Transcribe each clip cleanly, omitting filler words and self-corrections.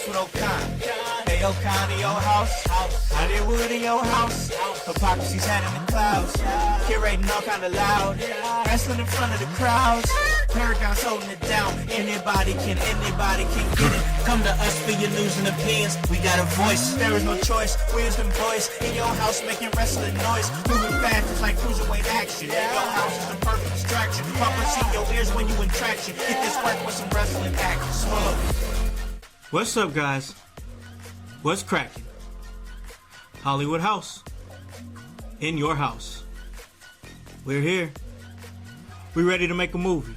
with O'Connor. Hey, O'Connor, your house. Hollywood in your house. Hypocrisy's head in the clouds. Curating all kind of loud. Wrestling in front of the crowds. Paragon's holding it down. Anybody can get it. Come to us for your news and opinions. We got a voice. There is no choice. We're them boys in your house making wrestling noise. Moving fast, it's like cruiserweight action. In your house is the perfect distraction. Pump us in your ears when you in traction. Get this work with some wrestling action. Smooth. What's up, guys? What's cracking? Hollywood House. In your house. We're here. We're ready to make a movie.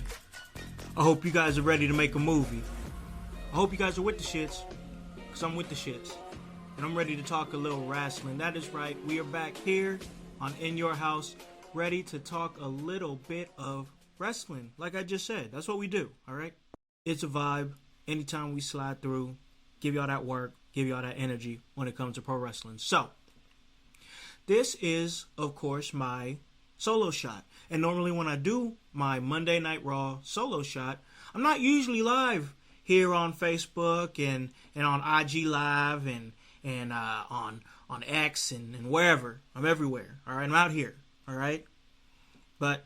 I hope you guys are ready to make a movie. I hope you guys are with the shits, because I'm with the shits. And I'm ready to talk a little wrestling. That is right. We are back here on In Your House, ready to talk a little bit of wrestling. Like I just said, that's what we do, all right? It's a vibe. Anytime we slide through, give y'all that work, give y'all that energy when it comes to pro wrestling. So, this is, of course, my solo shot. And normally when I do my Monday Night Raw solo shot, I'm not usually live here on Facebook and on IG Live and on X and wherever. I'm everywhere. All right, I'm out here. All right, but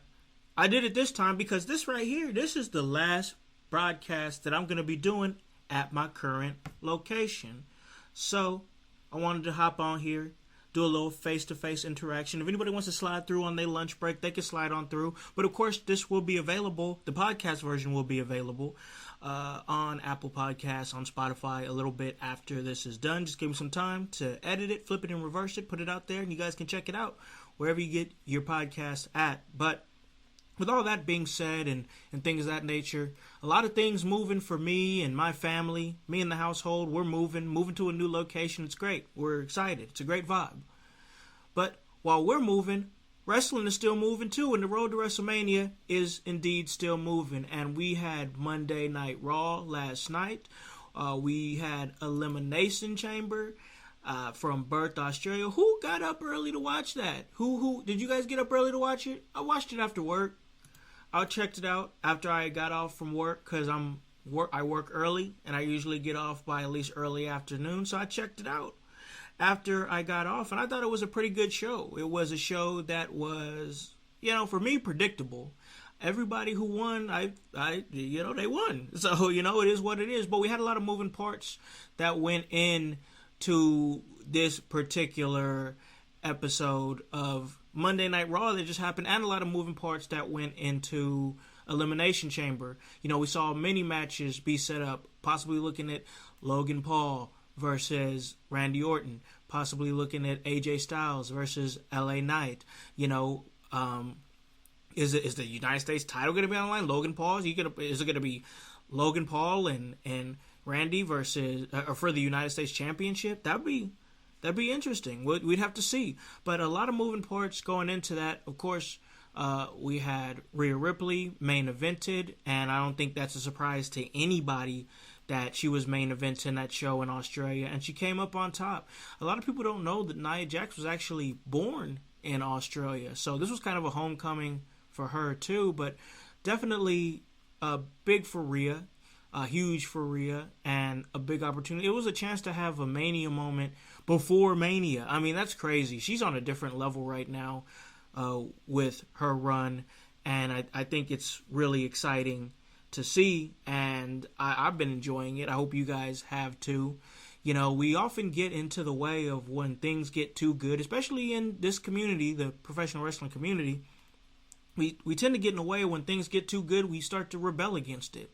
I did it this time because this right here, this is the last broadcast that I'm going to be doing at my current location. So I wanted to hop on here, do a little face-to-face interaction. If anybody wants to slide through on their lunch break, they can slide on through. But of course, this will be available. The podcast version will be available on Apple Podcasts, on Spotify a little bit after this is done. Just give me some time to edit it, flip it and reverse it, put it out there, and you guys can check it out wherever you get your podcast at. But with all that being said and things of that nature, a lot of things moving for me and my family, me and the household. We're moving to a new location. It's great. We're excited. It's a great vibe. But while we're moving, wrestling is still moving too, and the road to WrestleMania is indeed still moving. And we had Monday Night Raw last night. We had Elimination Chamber from Perth, Australia. Who got up early to watch that? Who did you guys get up early to watch it? I watched it after work. I checked it out after I got off from work because I work early and I usually get off by at least early afternoon. So I checked it out after I got off, and I thought it was a pretty good show. It was a show that was, for me, predictable. Everybody who won, they won. So, it is what it is. But we had a lot of moving parts that went into this particular episode of Monday Night Raw that just happened, and a lot of moving parts that went into Elimination Chamber. We saw many matches be set up, possibly looking at Logan Paul versus Randy Orton, possibly looking at AJ Styles versus LA Knight. Is the United States title going to be on the line? Logan Paul? Is it going to be Logan Paul and Randy versus for the United States Championship? That'd be interesting. We'd have to see. But a lot of moving parts going into that. Of course, we had Rhea Ripley main evented, and I don't think that's a surprise to anybody that she was main eventing that show in Australia, and she came up on top. A lot of people don't know that Nia Jax was actually born in Australia, so this was kind of a homecoming for her too, but definitely big for Rhea, huge for Rhea, and a big opportunity. It was a chance to have a Mania moment before Mania. I mean, that's crazy. She's on a different level right now with her run, and I think it's really exciting to see, and I've been enjoying it. I hope you guys have too. We often get into the way of when things get too good, especially in this community, the professional wrestling community. We tend to get in the way when things get too good. We start to rebel against it.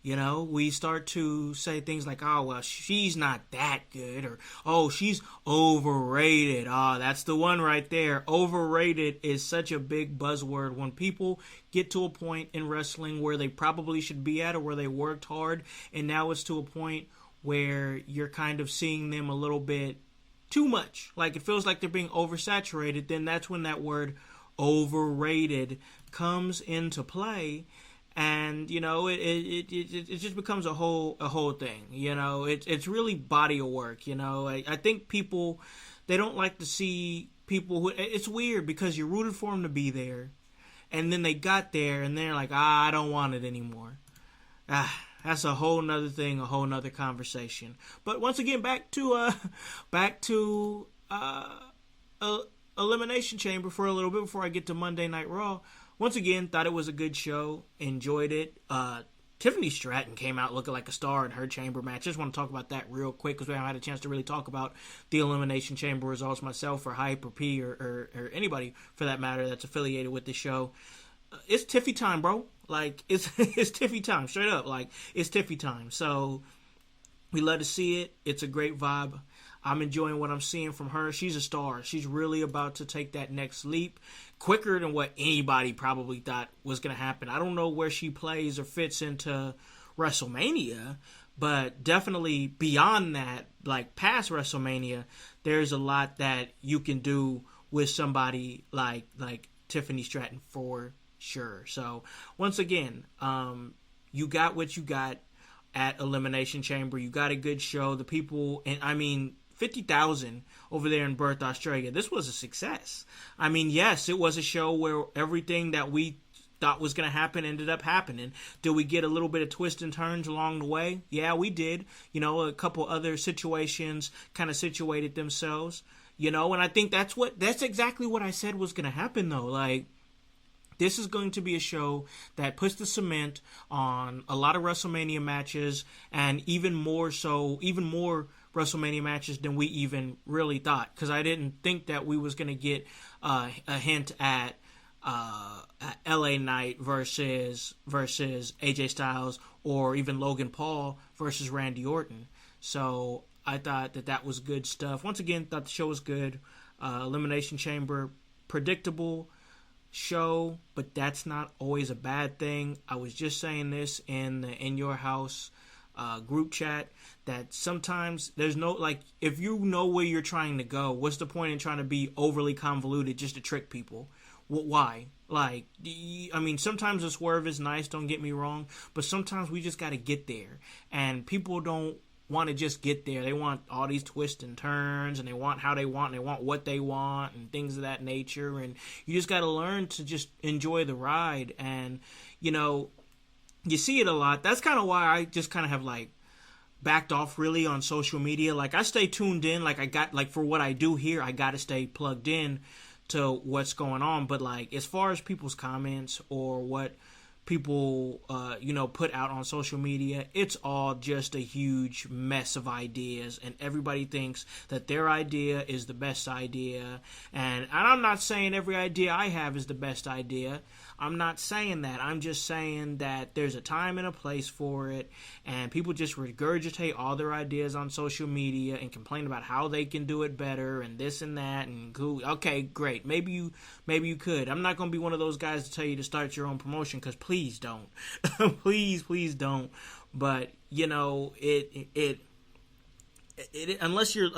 We start to say things like, oh, well, she's not that good, or, oh, she's overrated. That's the one right there. Overrated is such a big buzzword. When people get to a point in wrestling where they probably should be at, or where they worked hard, and now it's to a point where you're kind of seeing them a little bit too much, like it feels like they're being oversaturated, then that's when that word overrated comes into play. And, it just becomes a whole thing. It's really body of work. I think people, they don't like to see people who, it's weird because you rooted for them to be there, and then they got there and they're like, I don't want it anymore. that's a whole nother thing, a whole nother conversation. But once again, back to Elimination Chamber for a little bit before I get to Monday Night Raw. Once again, thought it was a good show, enjoyed it. Tiffany Stratton came out looking like a star in her chamber match. Just want to talk about that real quick because we haven't had a chance to really talk about the Elimination Chamber results myself or Hype or P or anybody for that matter that's affiliated with the show. It's Tiffy time, bro. Like, it's Tiffy time, straight up. Like, it's Tiffy time. So, we love to see it. It's a great vibe. I'm enjoying what I'm seeing from her. She's a star. She's really about to take that next leap quicker than what anybody probably thought was going to happen. I don't know where she plays or fits into WrestleMania, but definitely beyond that, like past WrestleMania, there's a lot that you can do with somebody like Tiffany Stratton for sure. So once again, you got what you got at Elimination Chamber. You got a good show. The people, and I mean, 50,000 over there in Perth, Australia. This was a success. I mean, yes, it was a show where everything that we thought was going to happen ended up happening. Did we get a little bit of twists and turns along the way? Yeah, we did. You know, a couple other situations kind of situated themselves. You know, and I think that's exactly what I said was going to happen, though. Like, this is going to be a show that puts the cement on a lot of WrestleMania matches, and even more WrestleMania matches than we even really thought. Because I didn't think that we was going to get a hint at LA Knight versus AJ Styles, or even Logan Paul versus Randy Orton. So I thought that was good stuff. Once again, thought the show was good. Elimination Chamber, predictable show, but that's not always a bad thing. I was just saying this in the In Your House group chat, that sometimes there's no, like, if you know where you're trying to go, what's the point in trying to be overly convoluted just to trick people? Why? Like, I mean, sometimes a swerve is nice, don't get me wrong, but sometimes we just got to get there, and people don't want to just get there. They want all these twists and turns, and they want how they want, and they want what they want, and things of that nature, and you just got to learn to just enjoy the ride. And, you know, you see it a lot. That's kind of why I just kind of have, like, backed off really on social media. Like, I stay tuned in. Like, I got, like, for what I do here, I got to stay plugged in to what's going on. But, like, as far as people's comments or what people, put out on social media, it's all just a huge mess of ideas, and everybody thinks that their idea is the best idea. And I'm not saying every idea I have is the best idea. I'm not saying that. I'm just saying that there's a time and a place for it, and people just regurgitate all their ideas on social media and complain about how they can do it better and this and that. And okay, great. Maybe you could. I'm not going to be one of those guys to tell you to start your own promotion, because please don't. please don't. But, you know, it unless you're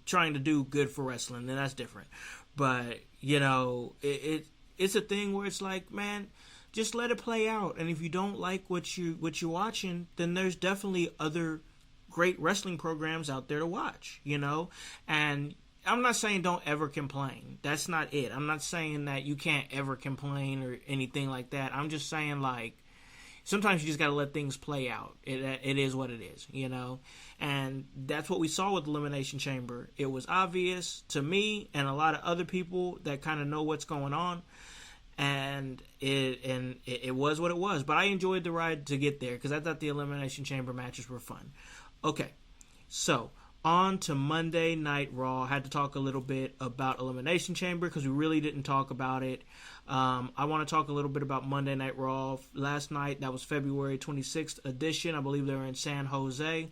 trying to do good for wrestling, then that's different. But, you know, it's a thing where it's like, man, just let it play out. And if you don't like what you're watching, then there's definitely other great wrestling programs out there to watch, you know? And I'm not saying don't ever complain. That's not it. I'm not saying that you can't ever complain or anything like that. I'm just saying, like, sometimes you just got to let things play out. It is what it is, you know? And that's what we saw with Elimination Chamber. It was obvious to me and a lot of other people that kind of know what's going on. And it was what it was. But I enjoyed the ride to get there, because I thought the Elimination Chamber matches were fun. Okay, so on to Monday Night Raw. I had to talk a little bit about Elimination Chamber because we really didn't talk about it. I want to talk a little bit about Monday Night Raw. Last night, that was February 26th edition. I believe they were in San Jose.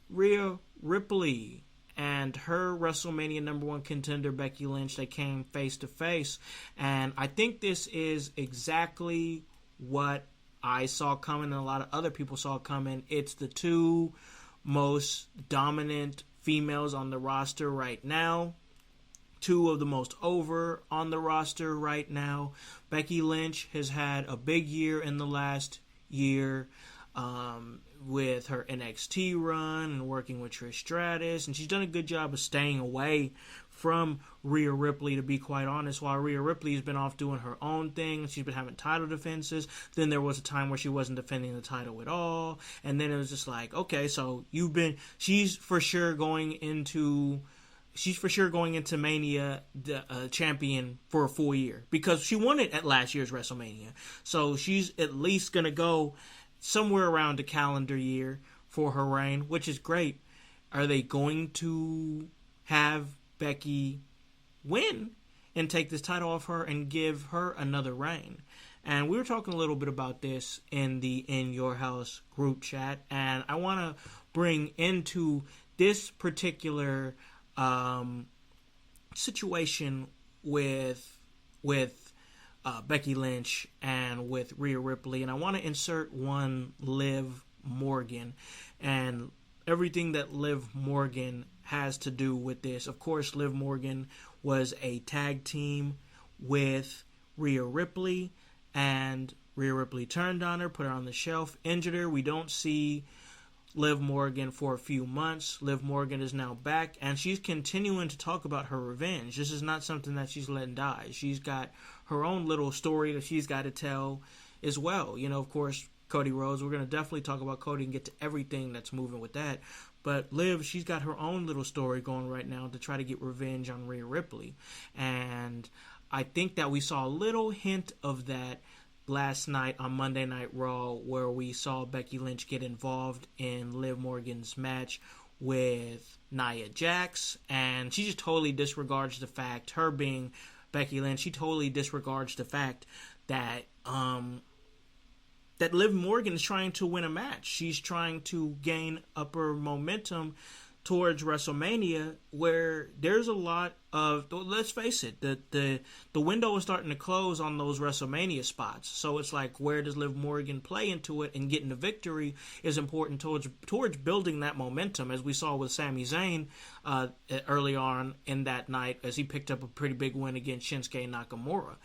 Rhea Ripley and her WrestleMania #1 contender, Becky Lynch, they came face to face. And I think this is exactly what I saw coming and a lot of other people saw coming. It's the two most dominant females on the roster right now. Two of the most over on the roster right now. Becky Lynch has had a big year in the last year with her NXT run and working with Trish Stratus, and she's done a good job of staying away from Rhea Ripley, to be quite honest. While Rhea Ripley's been off doing her own thing, she's been having title defenses. Then there was a time where she wasn't defending the title at all, and then it was just like, okay, so she's for sure going into Mania the champion for a full year, because she won it at last year's WrestleMania. So she's at least going to go somewhere around a calendar year for her reign, which is great. Are they going to have Becky win and take this title off her and give her another reign? And we were talking a little bit about this in the In Your House group chat, and I want to bring into this particular situation with Becky Lynch and with Rhea Ripley, and I want to insert one Liv Morgan and everything that Liv Morgan has to do with this. Of course, Liv Morgan was a tag team with Rhea Ripley, and Rhea Ripley turned on her, put her on the shelf, injured her. We don't see Liv Morgan for a few months. Liv Morgan is now back, and she's continuing to talk about her revenge. This is not something that she's letting die. She's got her own little story that she's got to tell as well. You know, of course, Cody Rhodes, we're going to definitely talk about Cody and get to everything that's moving with that. But Liv, she's got her own little story going right now to try to get revenge on Rhea Ripley. And I think that we saw a little hint of that last night on Monday Night Raw, where we saw Becky Lynch get involved in Liv Morgan's match with Nia Jax, and she just totally disregards the fact, her being Becky Lynch, she totally disregards the fact that that Liv Morgan is trying to win a match. She's trying to gain upper momentum towards WrestleMania, where there's a lot of, let's face it, the window is starting to close on those WrestleMania spots. So it's like, where does Liv Morgan play into it, and getting the victory is important towards building that momentum, as we saw with Sami Zayn early on in that night, as he picked up a pretty big win against Shinsuke Nakamura.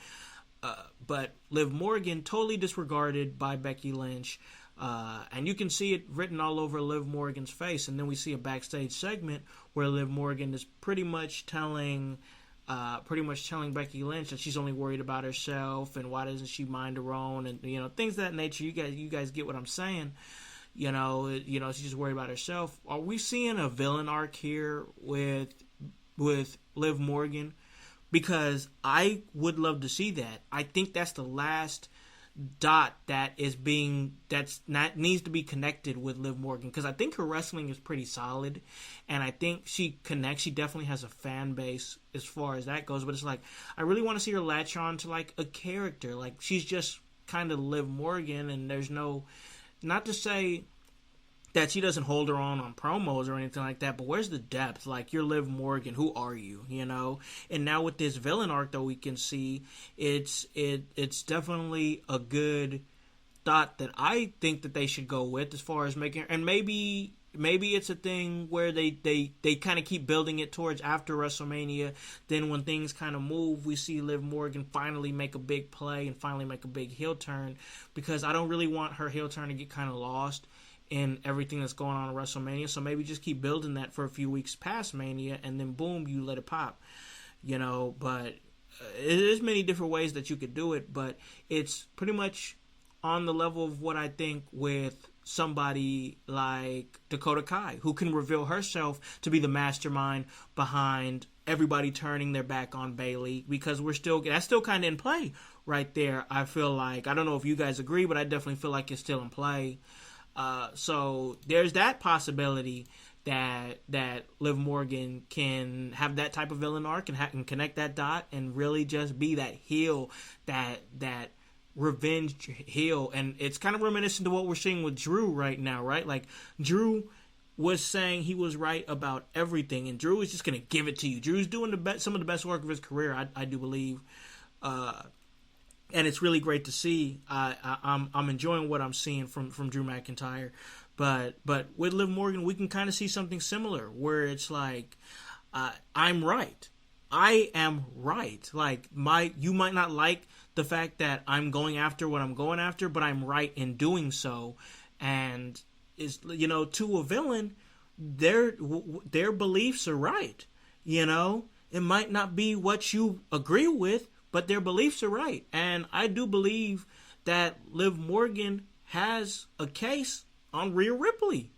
But Liv Morgan totally disregarded by Becky Lynch. And you can see it written all over Liv Morgan's face. And then we see a backstage segment where Liv Morgan is pretty much telling Becky Lynch that she's only worried about herself, and why doesn't she mind her own, and things of that nature. You guys get what I'm saying. She's just worried about herself. Are we seeing a villain arc here with Liv Morgan? Because I would love to see that. I think that's the last dot that needs to be connected with Liv Morgan, because I think her wrestling is pretty solid, and I think she connects. She definitely has a fan base as far as that goes, but it's like, I really want to see her latch on to like a character. Like, she's just kind of Liv Morgan, and there's no, not to say that she doesn't hold her on promos or anything like that, but where's the depth? Like, you're Liv Morgan, who are you, And now with this villain arc that we can see, it's definitely a good thought that I think that they should go with, as far as making, and maybe it's a thing where they kind of keep building it towards after WrestleMania. Then when things kind of move, we see Liv Morgan finally make a big play and finally make a big heel turn, because I don't really want her heel turn to get kind of lost in everything that's going on in WrestleMania. So maybe just keep building that for a few weeks past Mania, and then boom, you let it pop. But there's many different ways that you could do it, but it's pretty much on the level of what I think with somebody like Dakota Kai, who can reveal herself to be the mastermind behind everybody turning their back on Bayley, because that's still kind of in play right there. I feel like, I don't know if you guys agree, but I definitely feel like it's still in play. So there's that possibility that Liv Morgan can have that type of villain arc and connect that dot and really just be that heel, that revenge heel. And it's kind of reminiscent to what we're seeing with Drew right now, right? Like, Drew was saying he was right about everything, and Drew is just going to give it to you. Drew's doing some of the best work of his career, I do believe. And it's really great to see. I'm enjoying what I'm seeing from Drew McIntyre, but with Liv Morgan, we can kind of see something similar, where it's like, I'm right. I am right. Like, you might not like the fact that I'm going after what I'm going after, but I'm right in doing so. And is to a villain, their beliefs are right. It might not be what you agree with, but their beliefs are right. And I do believe that Liv Morgan has a case on Rhea Ripley.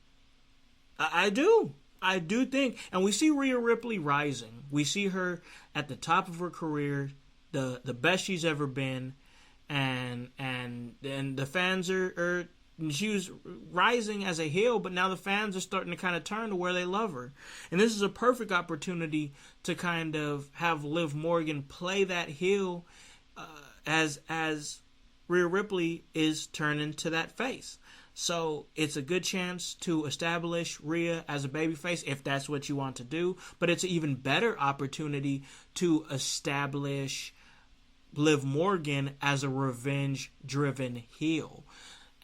I do. I do think. And we see Rhea Ripley rising. We see her at the top of her career, the best she's ever been. And the fans are she was rising as a heel, but now the fans are starting to kind of turn to where they love her. And this is a perfect opportunity to kind of have Liv Morgan play that heel as Rhea Ripley is turning to that face. So it's a good chance to establish Rhea as a babyface if that's what you want to do. But it's an even better opportunity to establish Liv Morgan as a revenge-driven heel.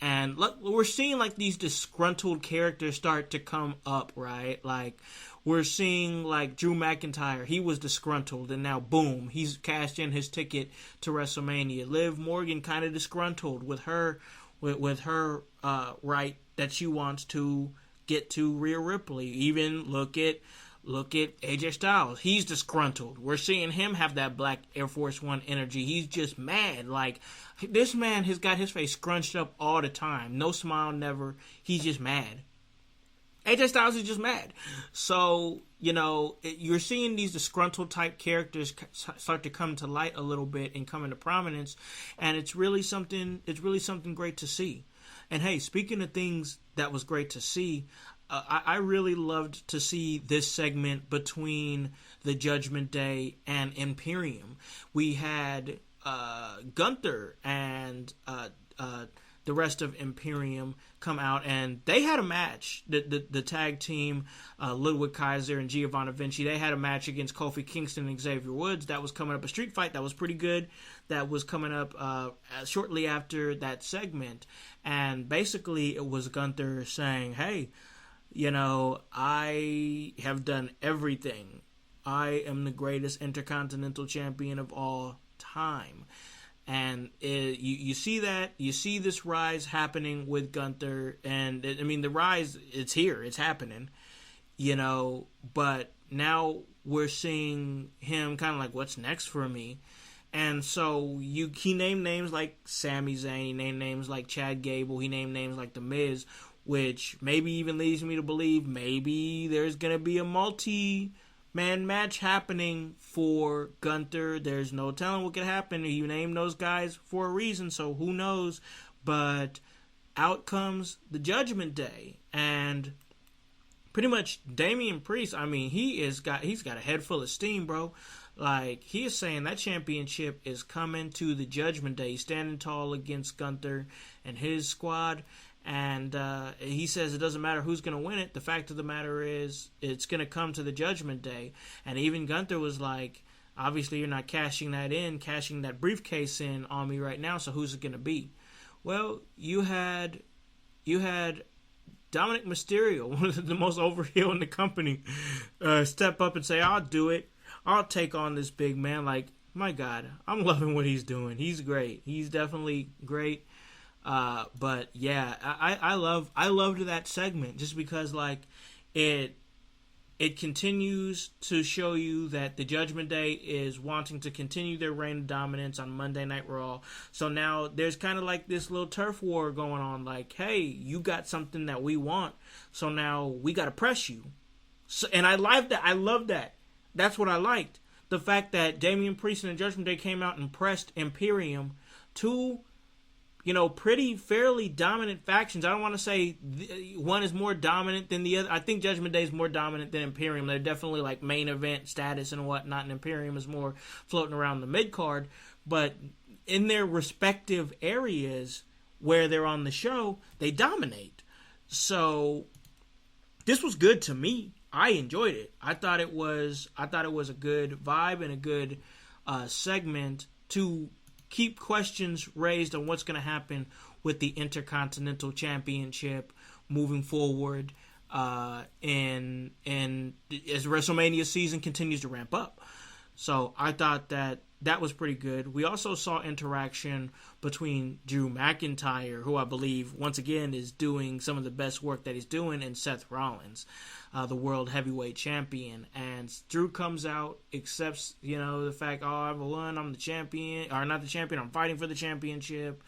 And look, we're seeing like these disgruntled characters start to come up, right? Like we're seeing like Drew McIntyre, he was disgruntled, and now boom, he's cashed in his ticket to WrestleMania. Liv Morgan kind of disgruntled with her right that she wants to get to Rhea Ripley. Even look at AJ Styles. He's disgruntled. We're seeing him have that black Air Force One energy. He's just mad. Like, this man has got his face scrunched up all the time. No smile, never. He's just mad. AJ Styles is just mad. So, you're seeing these disgruntled type characters start to come to light a little bit and come into prominence. And it's really something great to see. And hey, speaking of things that was great to see, I really loved to see this segment between the Judgment Day and Imperium. We had Gunther and the rest of Imperium come out, and they had a match. The tag team, Ludwig Kaiser and Giovanni Vinci, they had a match against Kofi Kingston and Xavier Woods. That was coming up, a street fight that was pretty good. That was coming up shortly after that segment. And basically it was Gunther saying, hey, I have done everything. I am the greatest Intercontinental Champion of all time. And you see that, you see this rise happening with Gunther, and the rise, it's here, it's happening, but now we're seeing him kind of like, what's next for me? And so he named names like Sami Zayn, he named names like Chad Gable, he named names like The Miz, which maybe even leads me to believe maybe there's going to be a multi-man match happening for Gunther. There's no telling what could happen. You name those guys for a reason, so who knows? But out comes the Judgment Day, and pretty much Damian Priest, he's got a head full of steam, bro. Like, he is saying that championship is coming to the Judgment Day. He's standing tall against Gunther and his squad. And he says it doesn't matter who's going to win it. The fact of the matter is it's going to come to the Judgment Day. And even Gunther was like, obviously you're not cashing that briefcase in on me right now, so who's it going to be? Well, you had Dominic Mysterio, one of the most over heel in the company, step up and say, I'll do it. I'll take on this big man. Like, my God, I'm loving what he's doing. He's great. He's definitely great. But yeah, I loved that segment just because like it continues to show you that the Judgment Day is wanting to continue their reign of dominance on Monday Night Raw. So now there's kind of like this little turf war going on. Like, hey, you got something that we want, so now we got to press you. So, and I love that. That's what I liked. The fact that Damian Priest and the Judgment Day came out and pressed Imperium to pretty fairly dominant factions. I don't want to say one is more dominant than the other. I think Judgment Day is more dominant than Imperium. They're definitely like main event status and whatnot, and Imperium is more floating around the mid-card. But in their respective areas where they're on the show, they dominate. So this was good to me. I enjoyed it. I thought it was a good vibe and a good segment to keep questions raised on what's going to happen with the Intercontinental Championship moving forward and as WrestleMania season continues to ramp up. So I thought that that was pretty good. We also saw interaction between Drew McIntyre, who I believe, once again, is doing some of the best work that he's doing, and Seth Rollins, the World Heavyweight Champion. And Drew comes out, accepts, the fact, I've won, I'm the champion, or not the champion, I'm fighting for the championship.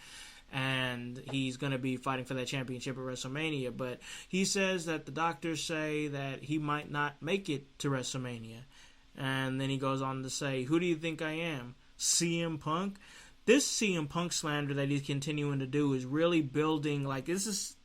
And he's going to be fighting for that championship at WrestleMania. But he says that the doctors say that he might not make it to WrestleMania. And then he goes on to say, who do you think I am? CM Punk? This CM Punk slander that he's continuing to do is really building, this is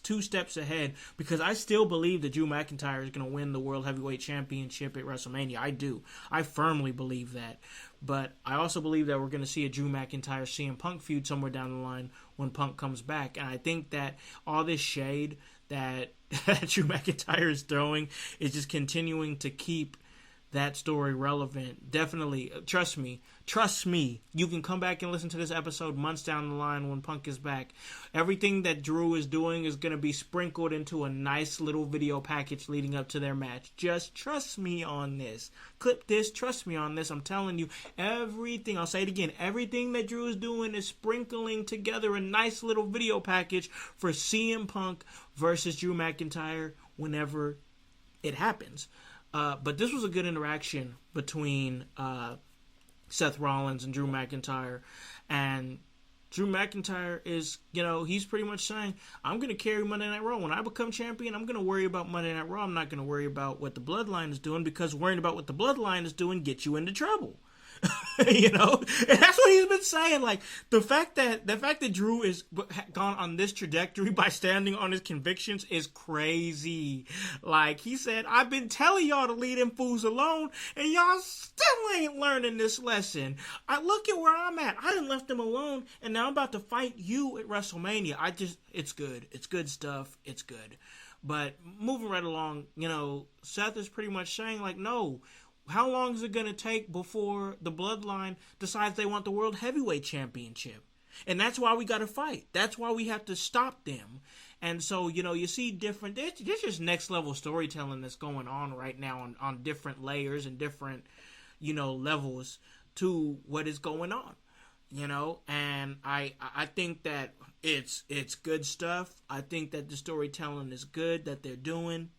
2 steps ahead, because I still believe that Drew McIntyre is going to win the World Heavyweight Championship at WrestleMania. I do. I firmly believe that. But I also believe that we're going to see a Drew McIntyre CM Punk feud somewhere down the line when Punk comes back. And I think that all this shade that Drew McIntyre is throwing is just continuing to keep that story relevant. Definitely, trust me, you can come back and listen to this episode months down the line when Punk is back. Everything that Drew is doing is going to be sprinkled into a nice little video package leading up to their match. Just trust me on this. Clip this, trust me on this. I'm telling you, everything, I'll say it again, everything that Drew is doing is sprinkling together a nice little video package for CM Punk versus Drew McIntyre whenever it happens. But this was a good interaction between Seth Rollins and Drew McIntyre. And Drew McIntyre is, he's pretty much saying, I'm going to carry Monday Night Raw. When I become champion, I'm going to worry about Monday Night Raw. I'm not going to worry about what the Bloodline is doing, because worrying about what the Bloodline is doing gets you into trouble. And that's what he's been saying. The fact that Drew is gone on this trajectory by standing on his convictions is crazy. He said, I've been telling y'all to leave them fools alone, and y'all still ain't learning this lesson. I look at where I'm at. I done left them alone, and now I'm about to fight you at WrestleMania. It's good. It's good stuff. It's good. But moving right along, Seth is pretty much saying, no, how long is it going to take before the Bloodline decides they want the World Heavyweight Championship? And that's why we got to fight. That's why we have to stop them. And so, you see different, there's just next level storytelling that's going on right now on different layers and different, levels to what is going on. And I think that it's good stuff. I think that the storytelling is good that they're doing.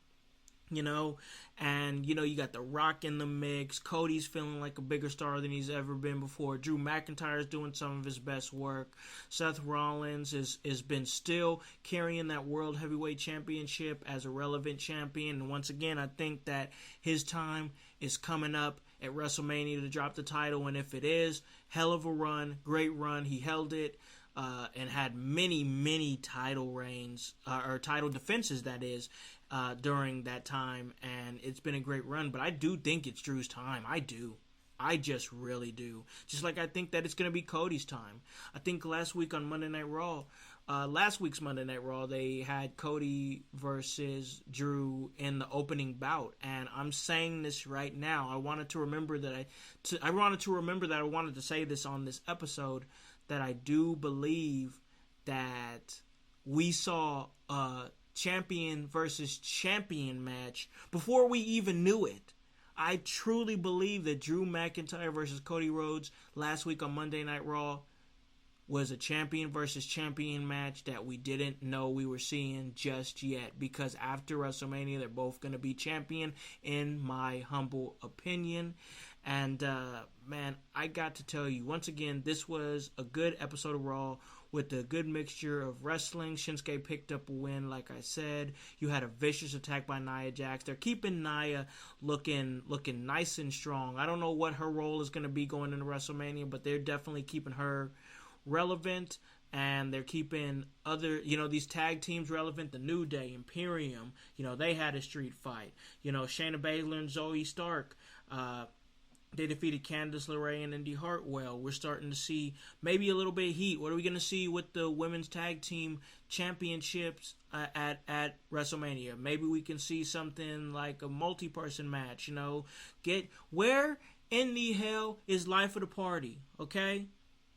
And you got The Rock in the mix. Cody's feeling like a bigger star than he's ever been before. Drew McIntyre is doing some of his best work. Seth Rollins has been still carrying that World Heavyweight Championship as a relevant champion. And once again, I think that his time is coming up at WrestleMania to drop the title. And if it is, hell of a run, great run. He held it. And had many title reigns, or title defenses, that is, during that time. And it's been a great run. But I do think it's Drew's time. I do. I just really do. Just like I think that it's going to be Cody's time. I think last week's Monday Night Raw, they had Cody versus Drew in the opening bout. And I'm saying this right now. I wanted to remember that I wanted to say this on this episode, that I do believe that we saw a champion versus champion match before we even knew it. I truly believe that Drew McIntyre versus Cody Rhodes last week on Monday Night Raw was a champion versus champion match that we didn't know we were seeing just yet, because after WrestleMania, they're both going to be champion, in my humble opinion. And, man, I got to tell you, once again, this was a good episode of Raw with a good mixture of wrestling. Shinsuke picked up a win, like I said. You had a vicious attack by Nia Jax. They're keeping Nia looking nice and strong. I don't know what her role is going to be going into WrestleMania, but they're definitely keeping her relevant. And they're keeping other, these tag teams relevant. The New Day, Imperium, they had a street fight. Shayna Baszler and Zoe Stark, they defeated Candice LeRae and Indy Hartwell. We're starting to see maybe a little bit of heat. What are we going to see with the women's tag team championships at WrestleMania? Maybe we can see something like a multi-person match, where in the hell is Life of the Party, okay?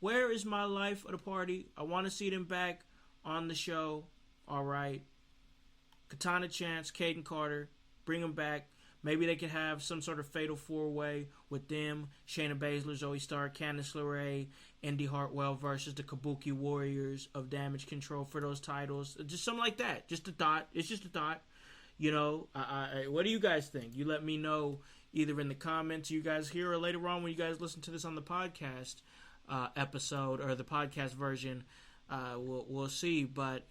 Where is my Life of the Party? I want to see them back on the show, all right? Katana Chance, Caden Carter, bring them back. Maybe they could have some sort of fatal four-way with them, Shayna Baszler, Zoe Stark, Candice LeRae, Indy Hartwell versus the Kabuki Warriors of Damage Control for those titles. Just something like that. Just a thought. It's just a thought. You know, what do you guys think? You let me know either in the comments you guys hear or later on when you guys listen to this on the podcast episode or the podcast version. We'll see. But,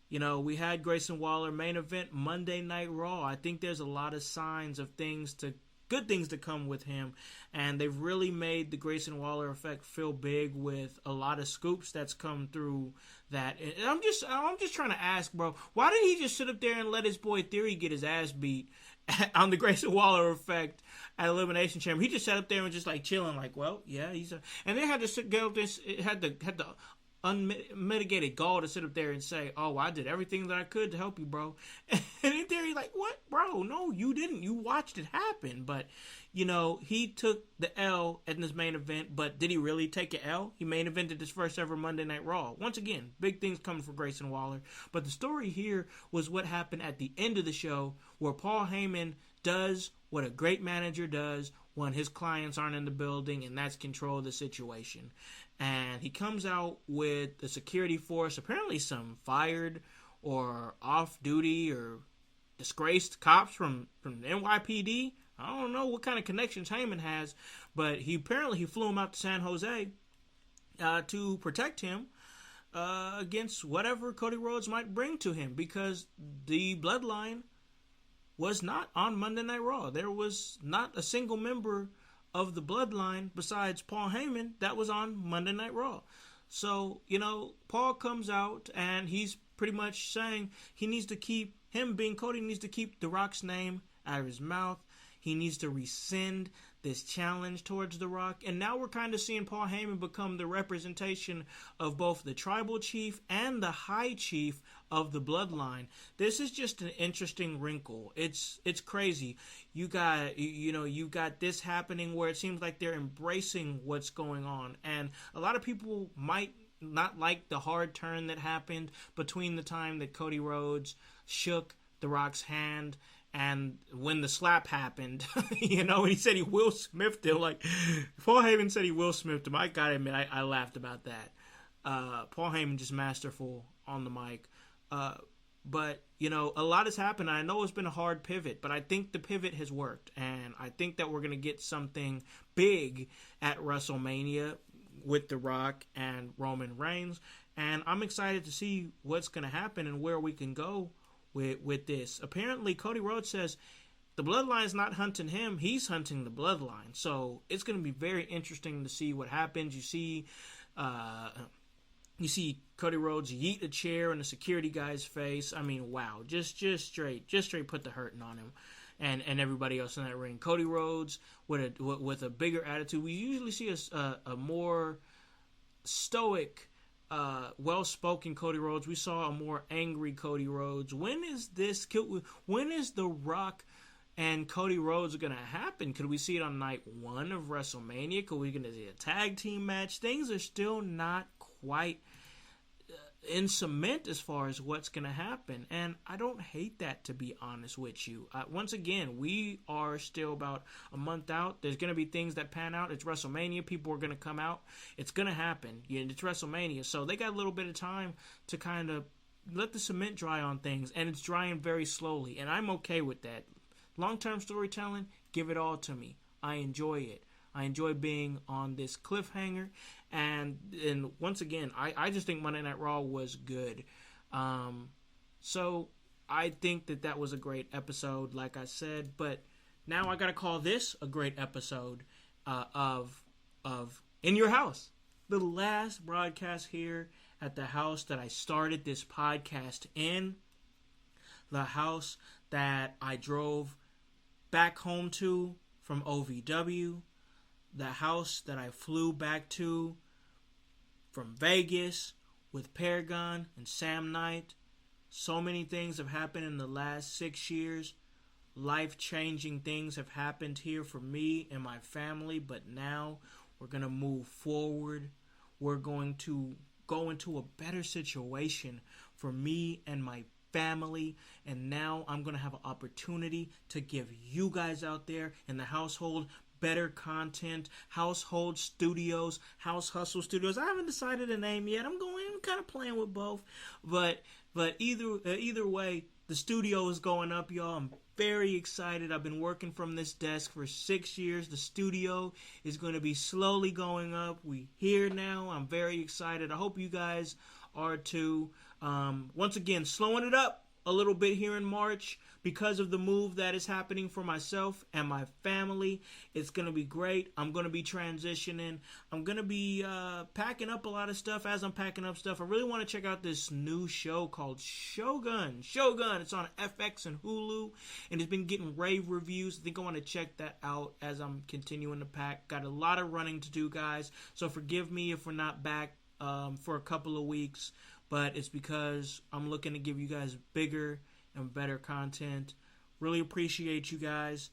you know, we had Grayson Waller main event Monday Night Raw. I think there's a lot of signs of good things to come with him, and they've really made the Grayson Waller effect feel big with a lot of scoops that's come through that. And I'm just trying to ask, bro, why did he just sit up there and let his boy Theory get his ass beat on the Grayson Waller effect at Elimination Chamber? He just sat up there and just like chilling, like, well, yeah, and they had to go this, had the unmitigated gall to sit up there and say, oh, I did everything that I could to help you, bro. And in theory, like, what, bro? No, you didn't. You watched it happen. But, you know, he took the L in this main event, but did he really take an L? He main evented his first ever Monday Night Raw. Once again, big things coming for Grayson Waller. But the story here was what happened at the end of the show, where Paul Heyman does what a great manager does when his clients aren't in the building, and that's control the situation. And he comes out with the security force, apparently some fired or off-duty or disgraced cops from the NYPD. I don't know what kind of connections Heyman has, but he flew him out to San Jose to protect him against whatever Cody Rhodes might bring to him, because the Bloodline was not on Monday Night Raw. There was not a single member of the Bloodline besides Paul Heyman that was on Monday Night Raw. So, you know, Paul comes out and he's pretty much saying he needs to keep, him being Cody, needs to keep The Rock's name out of his mouth. He needs to rescind this challenge towards The Rock. And now we're kind of seeing Paul Heyman become the representation of both the tribal chief and the high chief of the Bloodline. This is just an interesting wrinkle. It's crazy. You got this happening where it seems like they're embracing what's going on. And a lot of people might not like the hard turn that happened between the time that Cody Rhodes shook The Rock's hand and when the slap happened, you know, and he said he Will Smithed him. Like, Paul Heyman said he Will Smithed him. I gotta admit, I laughed about that. Paul Heyman just masterful on the mic. But, you know, a lot has happened. I know it's been a hard pivot, but I think the pivot has worked. And I think that we're going to get something big at WrestleMania with The Rock and Roman Reigns. And I'm excited to see what's going to happen and where we can go with this. Apparently, Cody Rhodes says the Bloodline's not hunting him. He's hunting the Bloodline. So it's going to be very interesting to see what happens. You see Cody Rhodes yeet a chair in a security guy's face. I mean, wow. Just straight put the hurting on him and everybody else in that ring. Cody Rhodes with a bigger attitude. We usually see a more stoic, well-spoken Cody Rhodes. We saw a more angry Cody Rhodes. When is The Rock and Cody Rhodes going to happen? Could we see it on night 1 of WrestleMania? Could we get a tag team match? Things are still not quite in cement as far as what's going to happen. And I don't hate that, to be honest with you. Once again, we are still about a month out. There's going to be things that pan out. It's WrestleMania. People are going to come out. It's going to happen. It's WrestleMania. So they got a little bit of time to kind of let the cement dry on things. And it's drying very slowly. And I'm okay with that. Long-term storytelling, give it all to me. I enjoy it. I enjoy being on this cliffhanger. And once again, I just think Monday Night Raw was good. So I think that was a great episode, like I said. But now I got to call this a great episode of In Your House. The last broadcast here at the house that I started this podcast in. The house that I drove back home to from OVW. The house that I flew back to from Vegas with Paragon and Sam Knight. So many things have happened in the last 6 years. Life-changing things have happened here for me and my family, but now we're going to move forward. We're going to go into a better situation for me and my family, and now I'm going to have an opportunity to give you guys out there in the household better content. Household Studios, House Hustle Studios. I haven't decided a name yet. I'm kind of playing with both, but either way, the studio is going up, y'all. I'm very excited. I've been working from this desk for 6 years. The studio is going to be slowly going up. We here now. I'm very excited. I hope you guys are too. Once again, slowing it up a little bit here in March because of the move that is happening for myself and my family. It's going to be great. I'm going to be transitioning. I'm going to be packing up a lot of stuff. As I'm packing up stuff, I really want to check out this new show called Shogun. It's on FX and Hulu, and it's been getting rave reviews. I think I want to check that out as I'm continuing to pack. Got a lot of running to do, guys, so forgive me if we're not back for a couple of weeks, but it's because I'm looking to give you guys bigger and better content. Really appreciate you guys.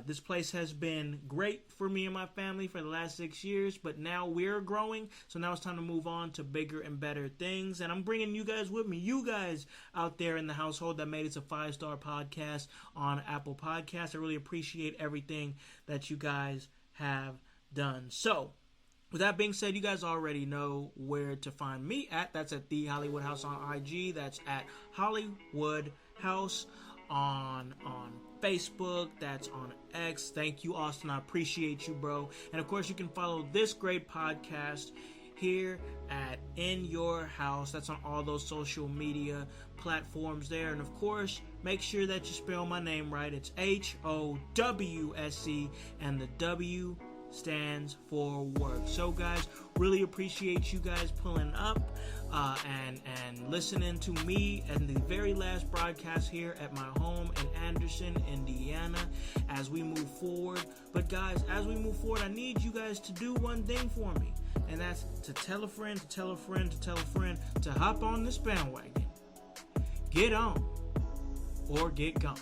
This place has been great for me and my family for the last 6 years, but now we're growing, so now it's time to move on to bigger and better things, and I'm bringing you guys with me, you guys out there in the household that made it a 5-star podcast on Apple Podcasts. I really appreciate everything that you guys have done. So, with that being said, you guys already know where to find me at. That's at The Hollywood House on IG. That's at Hollywood House on Facebook. That's on X. Thank you, Austin. I appreciate you, bro. And, of course, you can follow this great podcast here at In Your House. That's on all those social media platforms there. And, of course, make sure that you spell my name right. It's HOWSE, and the W stands for work. So, guys, really appreciate you guys pulling up and listening to me and the very last broadcast here at my home in Anderson, Indiana, as we move forward. But, guys, as we move forward, I need you guys to do one thing for me, and that's to tell a friend, to tell a friend, to tell a friend to hop on this bandwagon. Get on or get gone,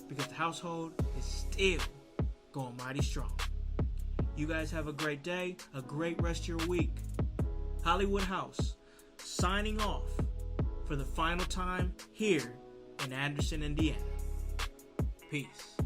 because the household is still going mighty strong. You guys have a great day, a great rest of your week. Hollywood House, signing off for the final time here in Anderson, Indiana. Peace.